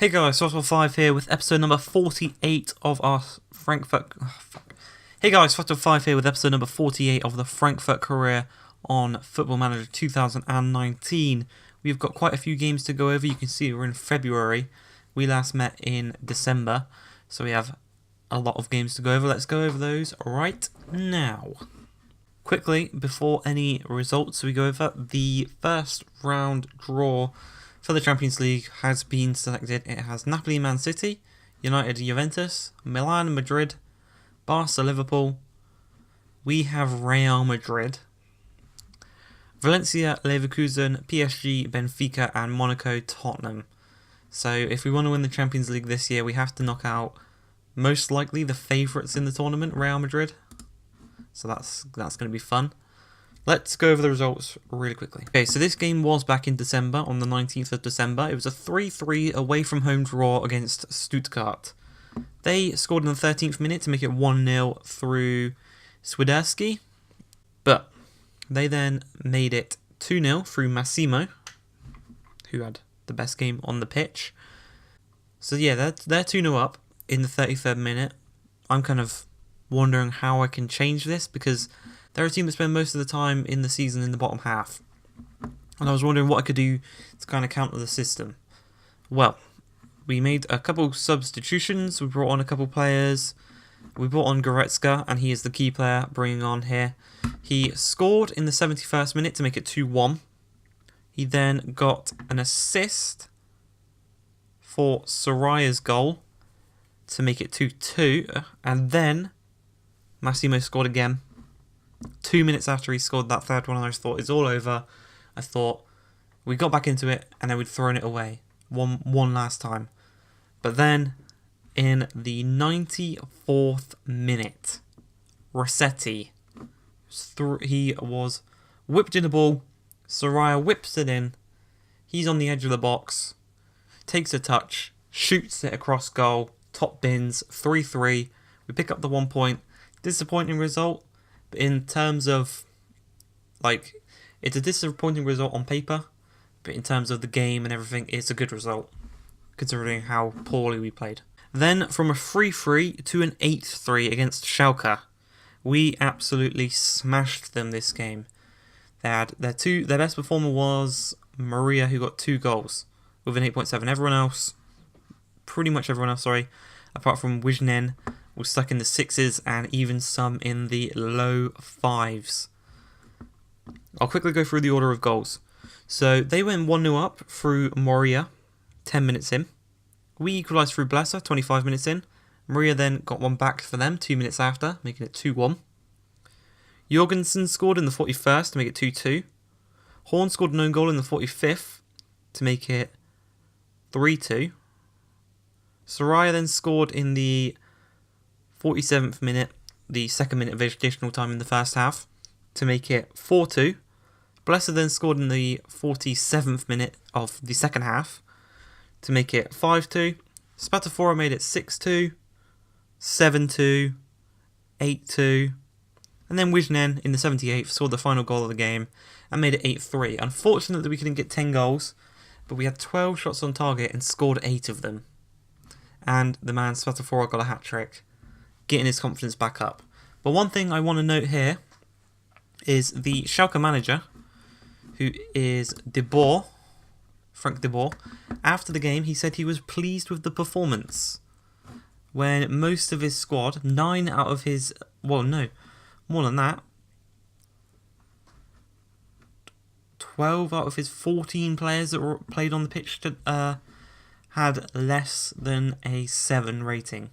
Hey guys, Swattle5 here with episode number 48 of our Frankfurt... Hey guys, Swattle5 here with episode number 48 of the Frankfurt career on Football Manager 2019. We've got quite a few games to go over. You can see we're in February. We last met in December, so we have a lot of games to go over. Let's go over those right now. Quickly, before any results we go over, the first round draw for the Champions League has been selected. It has Napoli, Man City, United, Juventus, Milan, Madrid, Barca, Liverpool. We have Real Madrid, Valencia, Leverkusen, PSG, Benfica, and Monaco, Tottenham. So if we want to win the Champions League this year, we have to knock out most likely the favourites in the tournament, Real Madrid. So that's going to be fun. Let's go over the results really quickly. Okay, so this game was back in December, on the 19th of December. It was a 3-3 away from home draw against Stuttgart. They scored in the 13th minute to make it 1-0 through Swiderski. But they then made it 2-0 through Massimo, who had the best game on the pitch. So yeah, they're 2-0 up in the 33rd minute. I'm kind of wondering how I can change this, because they're a team that spend most of the time in the season in the bottom half. And I was wondering what I could do to kind of counter the system. Well, we made a couple substitutions. We brought on a couple players. We brought on Goretzka, and he is the key player bringing on here. He scored in the 71st minute to make it 2-1. He then got an assist for Soraya's goal to make it 2-2. And then Massimo scored again 2 minutes after he scored that third one. I just thought, it's all over. I thought we got back into it and then we'd thrown it away one last time. But then in the 94th minute, Rossetti, he was whipped in the ball. Soraya whips it in. He's on the edge of the box, takes a touch, shoots it across goal, top bins, 3-3. We pick up the 1 point. Disappointing result. But in terms of, it's a disappointing result on paper, but in terms of the game and everything, it's a good result, considering how poorly we played. Then, from a 3-3 to an 8-3 against Schalke, we absolutely smashed them this game. They had their best performer was Maria, who got 2 goals with an 8.7. Pretty much everyone else, apart from Wijnen, was stuck in the 6s and even some in the low 5s. I'll quickly go through the order of goals. So they went 1-0 up through Moria, 10 minutes in. We equalised through Blesser, 25 minutes in. Maria then got one back for them 2 minutes after, making it 2-1. Jorgensen scored in the 41st to make it 2-2. Horn scored an own goal in the 45th to make it 3-2. Soraya then scored in the 47th minute, the second minute of additional time in the first half, to make it 4-2. Blesser then scored in the 47th minute of the second half to make it 5-2. Spatafora made it 6-2, 7-2, 8-2, and then Wijnen in the 78th scored the final goal of the game and made it 8-3. Unfortunately, we couldn't get 10 goals, but we had 12 shots on target and scored 8 of them. And the man Spatafora got a hat-trick, getting his confidence back up. But one thing I want to note here is the Schalke manager, who is De Boer, Frank De Boer. After the game, he said he was pleased with the performance, when most of his squad, 9 out of his, well, no, more than that, 12 out of his 14 players that played on the pitch had less than a 7 rating.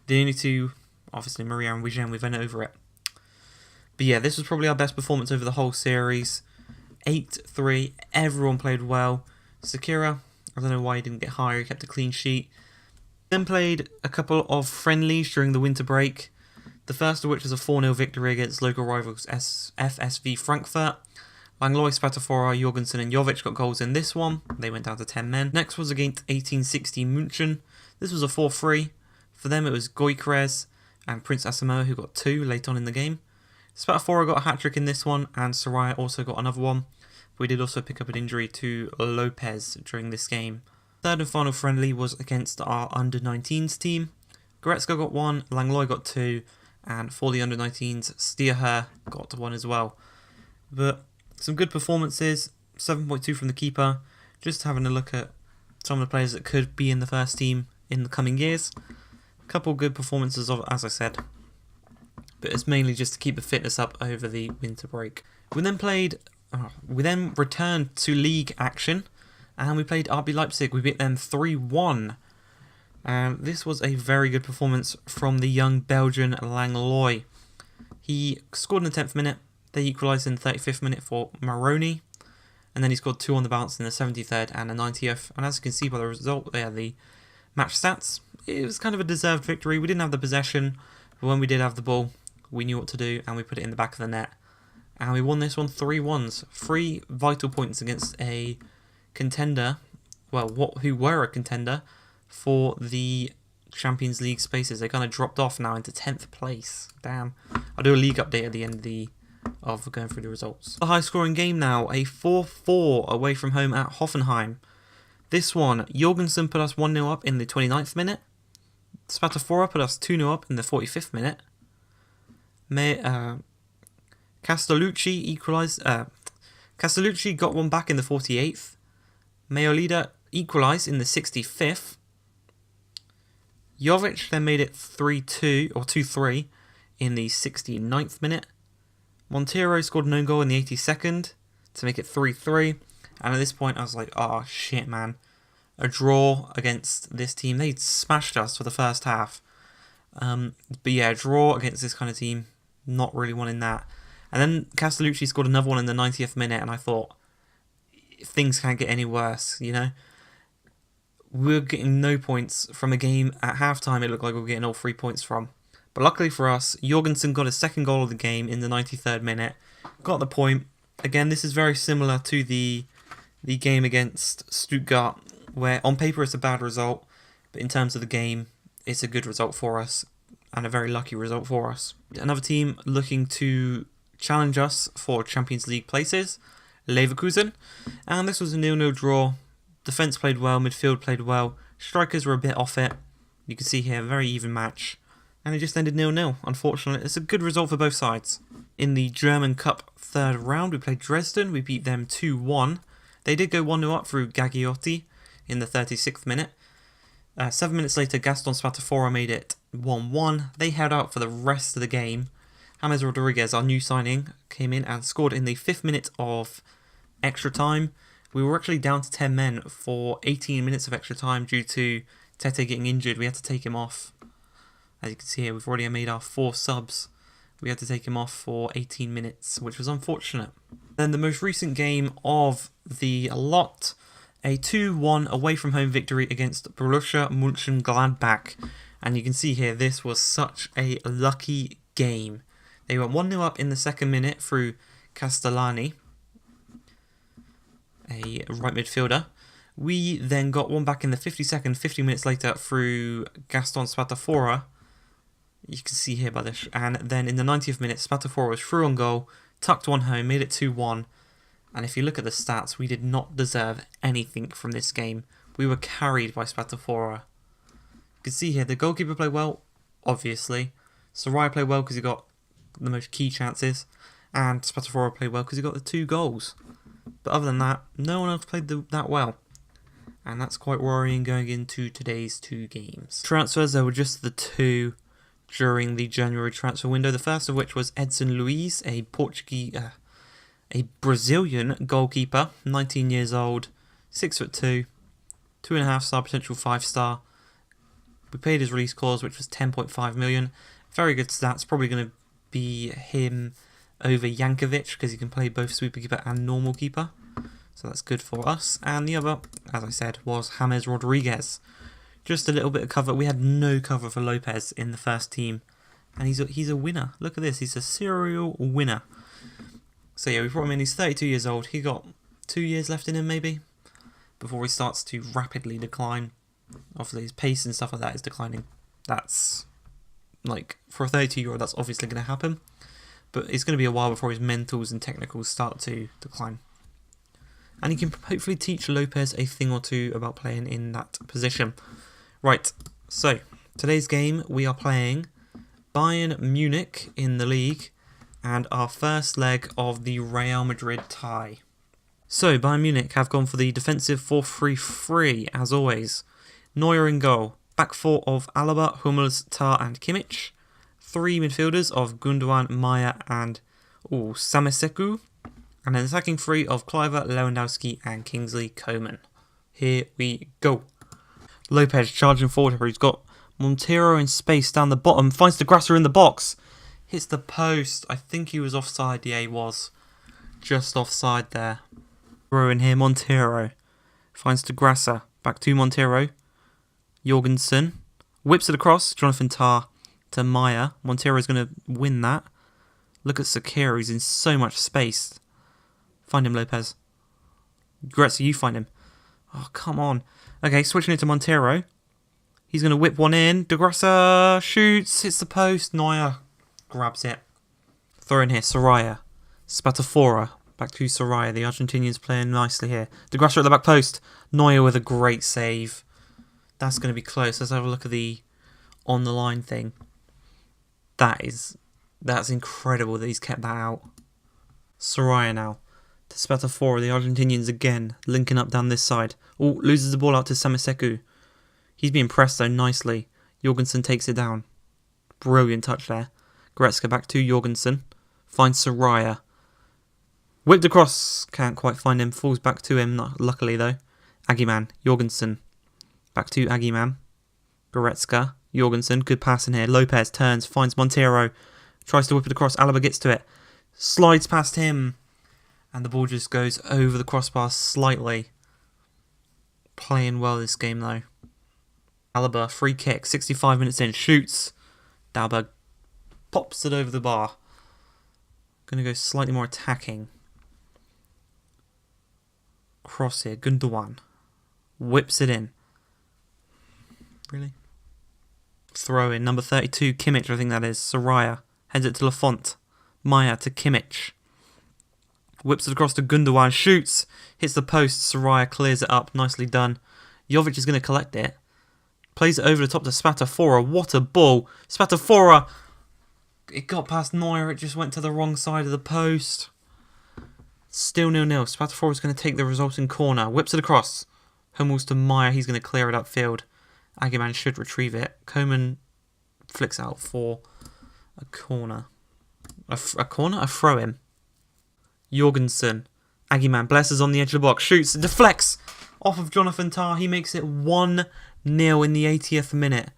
The only two, obviously Maria and Wijnen, we went over it. But yeah, this was probably our best performance over the whole series. 8-3, everyone played well. Sakira, I don't know why he didn't get higher, he kept a clean sheet. Then played a couple of friendlies during the winter break. The first of which was a 4-0 victory against local rivals FSV Frankfurt. Langlois, Spatafora, Jorgensen and Jovic got goals in this one. They went down to 10 men. Next was against 1860 München. This was a 4-3. For them it was Goikrez and Prince Asamoah who got 2 late on in the game. Spatafora got a hat-trick in this one, and Soraya also got another one. We did also pick up an injury to Lopez during this game. Third and final friendly was against our under-19s team. Goretzka got 1, Langlois got 2, and for the under-19s, Stierher got 1 as well. But some good performances, 7.2 from the keeper. Just having a look at some of the players that could be in the first team in the coming years. A couple good performances, as I said. But it's mainly just to keep the fitness up over the winter break. We then returned to league action, and we played RB Leipzig. We beat them 3-1. And this was a very good performance from the young Belgian Langlois. He scored in the 10th minute. They equalised in the 35th minute for Maroni. And then he scored 2 on the bounce in the 73rd and the 90th. And as you can see by the result there, the match stats, it was kind of a deserved victory. We didn't have the possession, but when we did have the ball, we knew what to do and we put it in the back of the net. And we won this one 3-1. 3 vital points against a contender, who were a contender for the Champions League spaces. They kind of dropped off now into 10th place. Damn. I'll do a league update at the end of going through the results. A high scoring game now, a 4-4 away from home at Hoffenheim. This one, Jorgensen put us 1-0 up in the 29th minute. Spatafora put us 2-0 up in the 45th minute. Castellucci equalised. Castellucci got one back in the 48th. Mayolida equalised in the 65th. Jovic then made it 3-2 or 2-3 in the 69th minute. Montero scored an own goal in the 82nd to make it 3-3. And at this point, I was like, oh shit, man. A draw against this team. They smashed us for the first half. But yeah, a draw against this kind of team. Not really wanting that. And then Castellucci scored another one in the 90th minute. And I thought, things can't get any worse, you know. We were getting no points from a game at halftime. It looked like we were getting all 3 points from. But luckily for us, Jorgensen got his second goal of the game in the 93rd minute. Got the point. Again, this is very similar to the game against Stuttgart, where on paper it's a bad result, but in terms of the game, it's a good result for us, and a very lucky result for us. Another team looking to challenge us for Champions League places, Leverkusen, and this was a 0-0 draw. Defence played well, midfield played well, strikers were a bit off it. You can see here, a very even match. And it just ended 0-0, unfortunately. It's a good result for both sides. In the German Cup third round, we played Dresden. We beat them 2-1. They did go 1-0 up through Gagliotti in the 36th minute. 7 minutes later, Gaston Spatafora made it 1-1. They held out for the rest of the game. James Rodriguez, our new signing, came in and scored in the 5th minute of extra time. We were actually down to 10 men for 18 minutes of extra time due to Tete getting injured. We had to take him off. As you can see here, we've already made our 4 subs. We had to take him off for 18 minutes, which was unfortunate. Then the most recent game of the lot, a 2-1 away from home victory against Borussia Mönchengladbach. And you can see here, this was such a lucky game. They went 1-0 up in the 2nd minute through Castellani, a right midfielder. We then got one back in the 52nd, 50 minutes later through Gaston Spatafora. You can see here by this. And then in the 90th minute, Spatafora was through on goal, tucked one home, made it 2-1. And if you look at the stats, we did not deserve anything from this game. We were carried by Spatafora. You can see here, the goalkeeper played well, obviously. Soraya played well because he got the most key chances. And Spatafora played well because he got the 2 goals. But other than that, no one else played that well. And that's quite worrying going into today's 2 games. Transfers, there were just the 2 during the January transfer window. The first of which was Edson Luiz, a Brazilian goalkeeper, 19 years old, 6'2", 2.5 star potential 5 star. We paid his release clause, which was 10.5 million. Very good stats. Probably going to be him over Jankovic because he can play both sweeper keeper and normal keeper. So that's good for us. And the other, as I said, was James Rodriguez. Just a little bit of cover. We had no cover for Lopez in the first team. And he's a winner. Look at this. He's a serial winner. So yeah, we brought him in. He's 32 years old. He got 2 years left in him maybe before he starts to rapidly decline. Obviously his pace and stuff like that is declining. That's like, for a 32-year-old, that's obviously going to happen. But it's going to be a while before his mentals and technicals start to decline. And he can hopefully teach Lopez a thing or two about playing in that position. Right, so today's game we are playing Bayern Munich in the league and our first leg of the Real Madrid tie. So Bayern Munich have gone for the defensive 4-3-3 as always. Neuer in goal. Back four of Alaba, Hummels, Tah and Kimmich. Three midfielders of Gundogan, Maya and Sameseku. And an attacking three of Kluivert, Lewandowski and Kingsley Coman. Here we go. Lopez charging forward here. He's got Montero in space down the bottom. Finds De Grasser in the box. Hits the post. I think he was offside. Yeah, he was. Just offside there. Throw in here. Montero. Finds De Grasser. Back to Montero. Jorgensen. Whips it across. Jonathan Tah to Maya. Montero's going to win that. Look at Sakira. He's in so much space. Find him, Lopez. Goretzka, you find him. Oh, come on. Okay, switching it to Montero. He's going to whip one in. De Grasser shoots. Hits the post. Neuer grabs it. Throw in here. Soraya. Spatafora. Back to Soraya. The Argentinians playing nicely here. De Grasser at the back post. Neuer with a great save. That's going to be close. Let's have a look at the on the line thing. That's incredible that he's kept that out. Soraya now. To Spatafora, the Argentinians again, linking up down this side. Oh, loses the ball out to Sameseku. He's being pressed though nicely. Jorgensen takes it down. Brilliant touch there. Goretzka back to Jorgensen. Finds Soraya. Whipped across. Can't quite find him. Falls back to him, not luckily though. Agiman. Jorgensen. Back to Agiman. Goretzka. Jorgensen. Good pass in here. Lopez turns. Finds Montero. Tries to whip it across. Alaba gets to it. Slides past him. And the ball just goes over the crossbar slightly. Playing well this game though. Alaba, free kick, 65 minutes in, shoots. Dalberg pops it over the bar. Going to go slightly more attacking. Cross here, Gundogan. Whips it in. Really? Throw in, number 32, Kimmich I think that is. Soraya. Heads it to Lafont. Maya to Kimmich. Whips it across to Gundogan, shoots, hits the post, Soraya clears it up, nicely done. Jovic is going to collect it. Plays it over the top to Spatafora, what a ball. Spatafora, it got past Neuer, it just went to the wrong side of the post. Still 0-0, Spatafora is going to take the resulting corner, whips it across. Hummels to Maya, he's going to clear it upfield. Agiman should retrieve it. Coman flicks out for a corner. A corner? A throw-in. Jorgensen. Agiman blesses on the edge of the box. Shoots. Deflects off of Jonathan Tah. He makes it 1-0 in the 80th minute.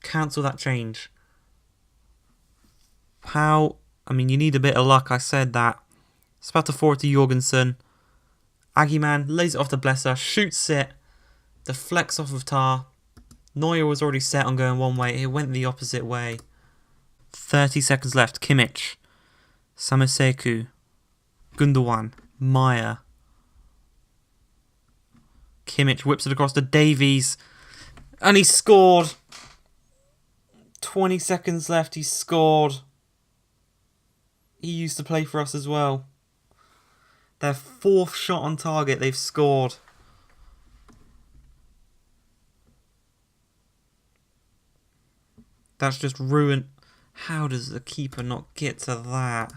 Cancel that change. How? I mean, you need a bit of luck. I said that. Spatafora to Jorgensen. Agiman lays it off to Blesser. Shoots it. Deflects off of Tah. Neuer was already set on going one way. It went the opposite way. 30 seconds left. Kimmich. Sameseku, Gundogan, Maya. Kimmich whips it across to Davies. And he scored. 20 seconds left, he scored. He used to play for us as well. Their fourth shot on target, they've scored. That's just ruined. How does the keeper not get to that?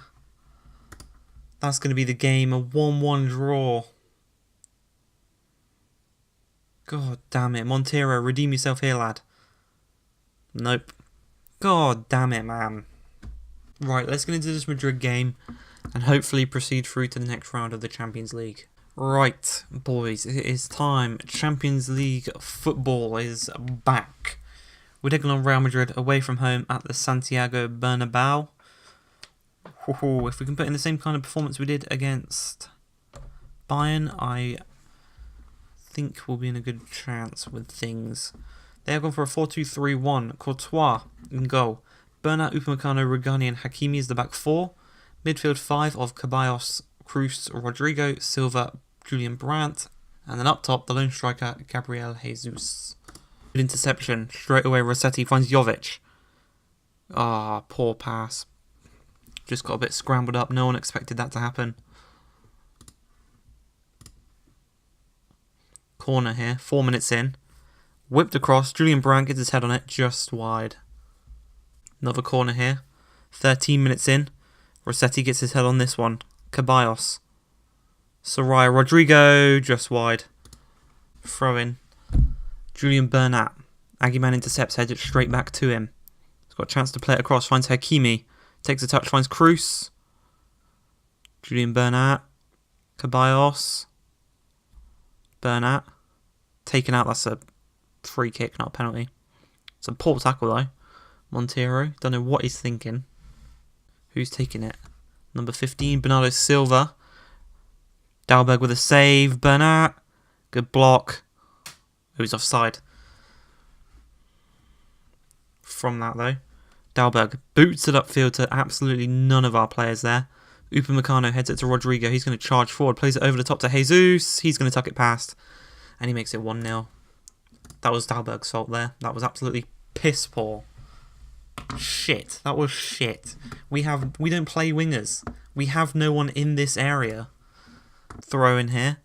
That's going to be the game, a 1-1 draw. God damn it. Montero, redeem yourself here, lad. Nope. God damn it, man. Right, let's get into this Madrid game and hopefully proceed through to the next round of the Champions League. Right, boys, it is time. Champions League football is back. We're taking on Real Madrid away from home at the Santiago Bernabeu. If we can put in the same kind of performance we did against Bayern, I think we'll be in a good chance with things. They have gone for a 4-2-3-1. Courtois in goal. Bernat, Upamecano, Rugani and Hakimi is the back four. Midfield five of Ceballos, Cruz, Rodrigo, Silva, Julian Brandt. And then up top, the lone striker, Gabriel Jesus. Good interception. Straight away, Rossetti finds Jovic. Ah, poor pass. Just got a bit scrambled up. No one expected that to happen. corner here. 4 minutes in. Whipped across. Julian Brandt gets his head on it just wide. Another corner here. 13 minutes in. Rossetti gets his head on this one. Ceballos. Soraya. Rodrigo just wide. Throw in. Julian Bernat. Aguiman intercepts, heads it straight back to him. He's got a chance to play it across. Finds Hakimi. Takes a touch. Finds Cruz. Julian Bernat. Ceballos. Bernat. Taken out. That's a free kick, not a penalty. It's a poor tackle though. Montero. Don't know what he's thinking. Who's taking it? Number 15, Bernardo Silva. Dalberg with a save. Bernat. Good block. Who's offside? From that though. Dalberg boots it upfield to absolutely none of our players there. Upamecano heads it to Rodrigo. He's going to charge forward. Plays it over the top to Jesus. He's going to tuck it past. And he makes it 1-0. That was Dalberg's fault there. That was absolutely piss poor. Shit. That was shit. We don't play wingers. We have no one in this area. Throw in here.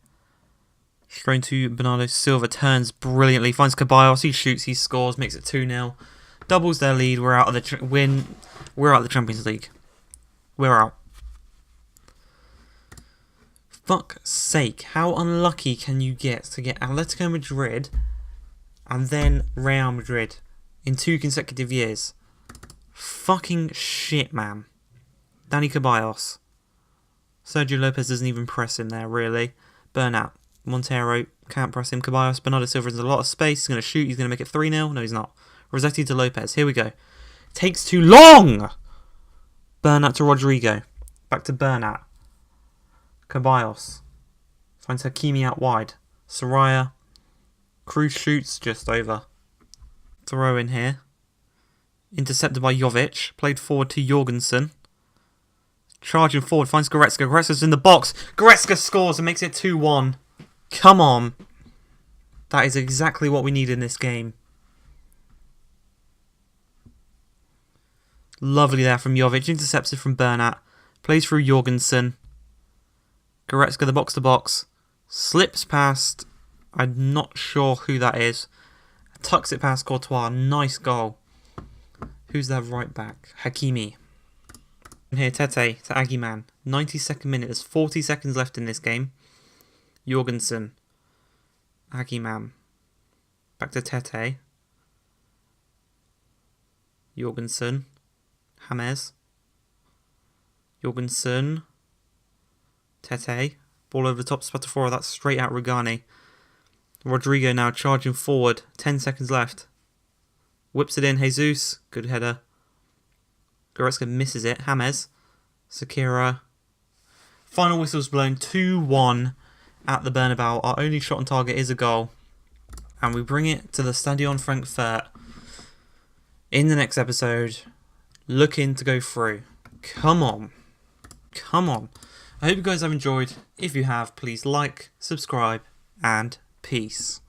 Straight to Bernardo Silva. Turns brilliantly. Finds Ceballos. He shoots. He scores. Makes it 2-0. Doubles their lead. We're out of the We're out of the Champions League. We're out. Fuck's sake. How unlucky can you get to get Atletico Madrid and then Real Madrid in 2 consecutive years? Fucking shit, man. Dani Ceballos. Sergio Lopez doesn't even press him there, really. Bernat. Montero can't press him. Ceballos. Bernardo Silva has a lot of space. He's going to shoot. He's going to make it 3-0. No, he's not. Rossetti to Lopez. Here we go. Takes too long! Bernat to Rodrigo. Back to Bernat. Ceballos. Finds Hakimi out wide. Soraya. Cruz shoots just over. Throw in here. Intercepted by Jovic. Played forward to Jorgensen. Charging forward. Finds Goretzka. Goretzka's in the box. Goretzka scores and makes it 2-1. Come on. That is exactly what we need in this game. Lovely there from Jovic. Intercepts it from Bernat. Plays through Jorgensen. Goretzka, the box-to-box. Slips past. I'm not sure who that is. Tucks it past Courtois. Nice goal. Who's that right back? Hakimi. And here, Tete to Aguiman. 92nd minute. There's 40 seconds left in this game. Jorgensen. Aguiman. Back to Tete. Jorgensen. James. Jorgensen. Tete. Ball over the top. Spatafora. That's straight out Rugani. Rodrigo now charging forward. 10 seconds left. Whips it in. Jesus. Good header. Goretzka misses it. James. Sakira. Final whistle's blown. 2-1 at the Bernabeu. Our only shot on target is a goal. And we bring it to the Stadion Frankfurt in the next episode. Looking to go through. Come on. Come on. I hope you guys have enjoyed. If you have, please like, subscribe, and peace.